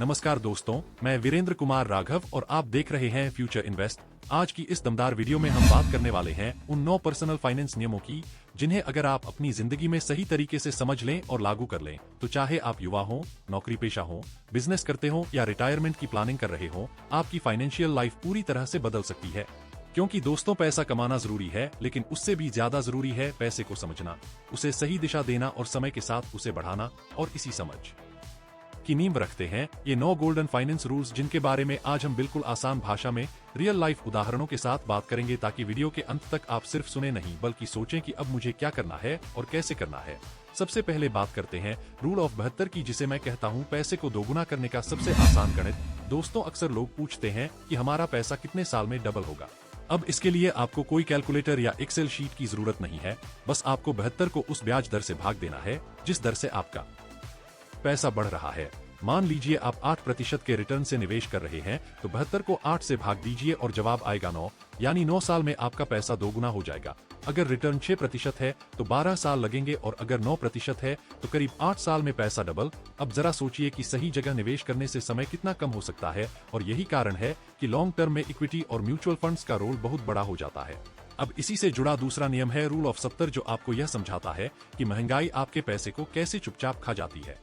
नमस्कार दोस्तों, मैं वीरेंद्र कुमार राघव और आप देख रहे हैं फ्यूचर इन्वेस्ट। आज की इस दमदार वीडियो में हम बात करने वाले हैं उन 9 पर्सनल फाइनेंस नियमों की जिन्हें अगर आप अपनी जिंदगी में सही तरीके से समझ लें और लागू कर लें तो चाहे आप युवा हो, नौकरी पेशा हो, बिजनेस करते हो या रिटायरमेंट की प्लानिंग कर रहे हो, आपकी फाइनेंशियल लाइफ पूरी तरह से बदल सकती है। क्योंकि दोस्तों, पैसा कमाना जरूरी है, लेकिन उससे भी ज्यादा जरूरी है पैसे को समझना, उसे सही दिशा देना और समय के साथ उसे बढ़ाना। और इसी समझ की नींव रखते हैं ये 9 गोल्डन फाइनेंस रूल्स, जिनके बारे में आज हम बिल्कुल आसान भाषा में रियल लाइफ उदाहरणों के साथ बात करेंगे, ताकि वीडियो के अंत तक आप सिर्फ सुने नहीं बल्कि सोचें कि अब मुझे क्या करना है और कैसे करना है। सबसे पहले बात करते हैं रूल ऑफ 72 की, जिसे मैं कहता हूं पैसे को दोगुना करने का सबसे आसान गणित। दोस्तों, अक्सर लोग पूछते हैं कि हमारा पैसा कितने साल में डबल होगा। अब इसके लिए आपको कोई कैलकुलेटर या एक्सेल शीट की जरूरत नहीं है, बस आपको 72 को उस ब्याज दर से भाग देना है जिस दर से आपका पैसा बढ़ रहा है। मान लीजिए आप 8% के रिटर्न से निवेश कर रहे हैं, तो 72 को 8 से भाग दीजिए और जवाब आएगा 9, यानी 9 साल में आपका पैसा दोगुना हो जाएगा। अगर रिटर्न 6% है तो 12 साल लगेंगे और अगर 9% है तो करीब 8 साल में पैसा डबल। अब जरा सोचिए कि सही जगह निवेश करने से समय कितना कम हो सकता है, और यही कारण है कि लॉन्ग टर्म में इक्विटी और म्यूचुअल फंड्स का रोल बहुत बड़ा हो जाता है। अब इसी से जुड़ा दूसरा नियम है रूल ऑफ 70, जो आपको यह समझाता है कि महंगाई आपके पैसे को कैसे चुपचाप खा जाती है।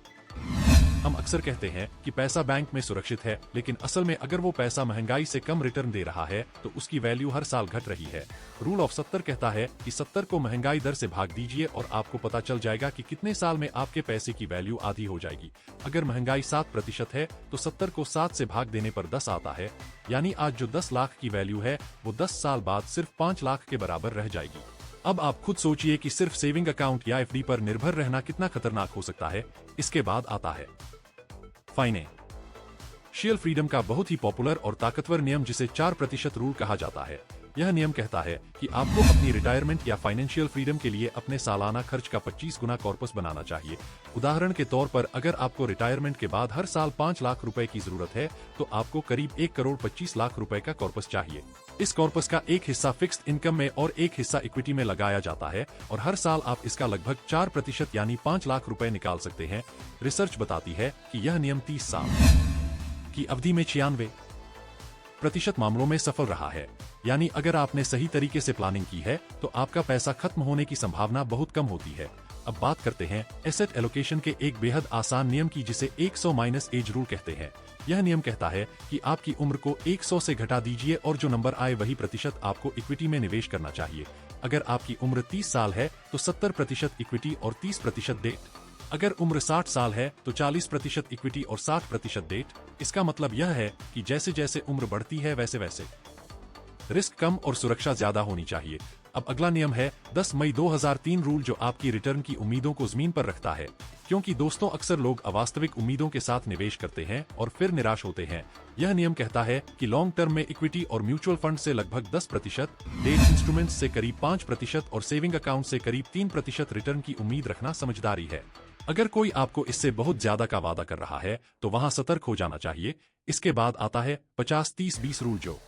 हम अक्सर कहते हैं कि पैसा बैंक में सुरक्षित है, लेकिन असल में अगर वो पैसा महंगाई से कम रिटर्न दे रहा है तो उसकी वैल्यू हर साल घट रही है। रूल ऑफ 70 कहता है कि 70 को महंगाई दर से भाग दीजिए और आपको पता चल जाएगा कि कितने साल में आपके पैसे की वैल्यू आधी हो जाएगी। अगर महंगाई 7% है तो 70 को 7 से भाग देने पर 10 आता है, यानी आज जो 10 लाख की वैल्यू है वो 10 साल बाद सिर्फ 5 लाख के बराबर रह जाएगी। अब आप खुद सोचिए कि सिर्फ सेविंग अकाउंट या एफडी पर निर्भर रहना कितना खतरनाक हो सकता है। इसके बाद आता है फाइनेंशियल फ्रीडम का बहुत ही पॉपुलर और ताकतवर नियम, जिसे 4% रूल कहा जाता है। यह नियम कहता है कि आपको अपनी रिटायरमेंट या फाइनेंशियल फ्रीडम के लिए अपने सालाना खर्च का 25 गुना कॉर्पस बनाना चाहिए। उदाहरण के तौर पर, अगर आपको रिटायरमेंट के बाद हर साल 5 लाख रुपए की जरूरत है तो आपको करीब 1 करोड़ 25 लाख रुपए का कॉर्पस चाहिए। इस कॉर्पस का एक हिस्सा फिक्स्ड इनकम में और एक हिस्सा इक्विटी में लगाया जाता है, और हर साल आप इसका लगभग 4% यानी 5 लाख रुपए निकाल सकते हैं। रिसर्च बताती है कि यह नियम 30 साल की अवधि में 96% मामलों में सफल रहा है। यानी अगर आपने सही तरीके से प्लानिंग की है तो आपका पैसा खत्म होने की संभावना बहुत कम होती है। अब बात करते हैं एसेट एलोकेशन के एक बेहद आसान नियम की, जिसे 100 माइनस एज रूल कहते हैं। यह नियम कहता है कि आपकी उम्र को 100 से घटा दीजिए और जो नंबर आए वही प्रतिशत आपको इक्विटी में निवेश करना चाहिए। अगर आपकी उम्र 30 साल है तो 70% इक्विटी और 30% डेट। अगर उम्र 60 साल है तो 40% इक्विटी और 60% डेट। इसका मतलब यह है कि जैसे जैसे उम्र बढ़ती है वैसे वैसे रिस्क कम और सुरक्षा ज्यादा होनी चाहिए। अब अगला नियम है 10 मई 2003 रूल, जो आपकी रिटर्न की उम्मीदों को जमीन पर रखता है। क्योंकि दोस्तों, अक्सर लोग अवास्तविक उम्मीदों के साथ निवेश करते हैं और फिर निराश होते हैं। यह नियम कहता है कि लॉन्ग टर्म में इक्विटी और म्यूचुअल फंड से लगभग 10%, डेट इंस्ट्रूमेंट्स से करीब 5% और सेविंग अकाउंट से करीब 3% रिटर्न की उम्मीद रखना समझदारी है। अगर कोई आपको इससे बहुत ज्यादा का वादा कर रहा है तो वहां सतर्क हो जाना चाहिए। इसके बाद आता है 50-30-20 रूल, जो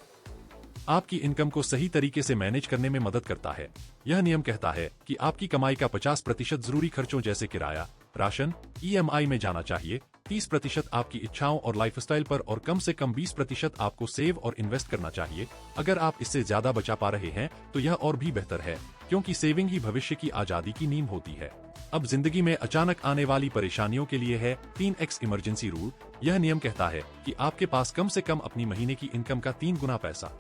आपकी इनकम को सही तरीके से मैनेज करने में मदद करता है। यह नियम कहता है कि आपकी कमाई का 50% जरूरी खर्चों जैसे किराया, राशन, ईएमआई में जाना चाहिए, 30% आपकी इच्छाओं और लाइफस्टाइल पर, और कम से कम 20% आपको सेव और इन्वेस्ट करना चाहिए। अगर आप इससे ज्यादा बचा पा रहे हैं तो यह और भी बेहतर है, क्योंकि सेविंग ही भविष्य की आजादी की नींव होती है। अब जिंदगी में अचानक आने वाली परेशानियों के लिए है 3x इमरजेंसी रूल। यह नियम कहता है कि आपके पास कम से कम अपनी महीने की इनकम का 3 गुना पैसा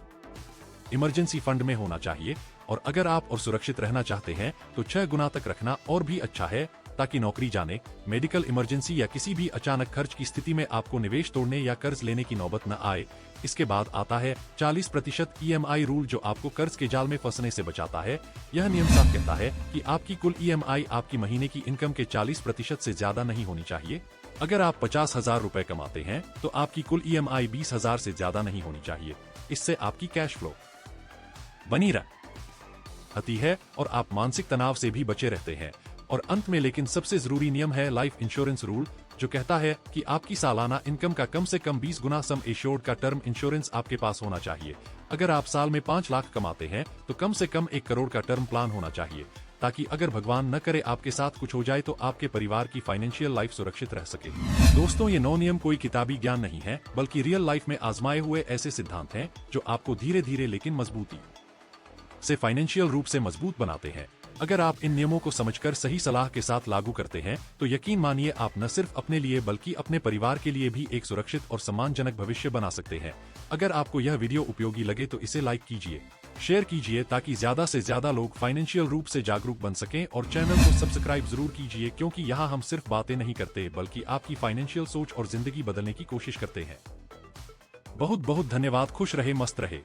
इमरजेंसी फंड में होना चाहिए, और अगर आप और सुरक्षित रहना चाहते हैं तो 6 गुना तक रखना और भी अच्छा है, ताकि नौकरी जाने, मेडिकल इमरजेंसी या किसी भी अचानक खर्च की स्थिति में आपको निवेश तोड़ने या कर्ज लेने की नौबत न आए। इसके बाद आता है 40% ईएमआई रूल, जो आपको कर्ज के जाल में फंसने से बचाता है। यह नियम साफ कहता है कि आपकी कुल ईएमआई आपकी महीने की इनकम के 40% से ज्यादा नहीं होनी चाहिए। अगर आप 50,000 रुपए कमाते हैं तो आपकी कुल ईएमआई 20,000 से ज्यादा नहीं होनी चाहिए। इससे आपकी कैश फ्लो बनी रहती है और आप मानसिक तनाव से भी बचे रहते हैं। और अंत में लेकिन सबसे जरूरी नियम है लाइफ इंश्योरेंस रूल, जो कहता है कि आपकी सालाना इनकम का कम से कम 20 गुना सम एश्योर्ड का टर्म इंश्योरेंस आपके पास होना चाहिए। अगर आप साल में 5 लाख कमाते हैं तो कम से कम 1 करोड़ का टर्म प्लान होना चाहिए। ताकि अगर भगवान न करे आपके साथ कुछ हो जाए तो आपके परिवार की फाइनेंशियल लाइफ सुरक्षित रह सके। दोस्तों, ये 9 नियम कोई किताबी ज्ञान नहीं है, बल्कि रियल लाइफ में आजमाए हुए ऐसे सिद्धांत हैं जो आपको धीरे धीरे लेकिन मजबूती से फाइनेंशियल रूप से मजबूत बनाते हैं। अगर आप इन नियमों को समझकर सही सलाह के साथ लागू करते हैं तो यकीन मानिए आप न सिर्फ अपने लिए बल्कि अपने परिवार के लिए भी एक सुरक्षित और सम्मानजनक भविष्य बना सकते हैं। अगर आपको यह वीडियो उपयोगी लगे तो इसे लाइक कीजिए, शेयर कीजिए ताकि ज्यादा से ज्यादा लोग फाइनेंशियल रूप से जागरूक बन सकें, और चैनल को सब्सक्राइब जरूर कीजिए क्योंकि यहाँ हम सिर्फ बातें नहीं करते बल्कि आपकी फाइनेंशियल सोच और जिंदगी बदलने की कोशिश करते हैं। बहुत बहुत धन्यवाद। खुश रहे, मस्त रहे।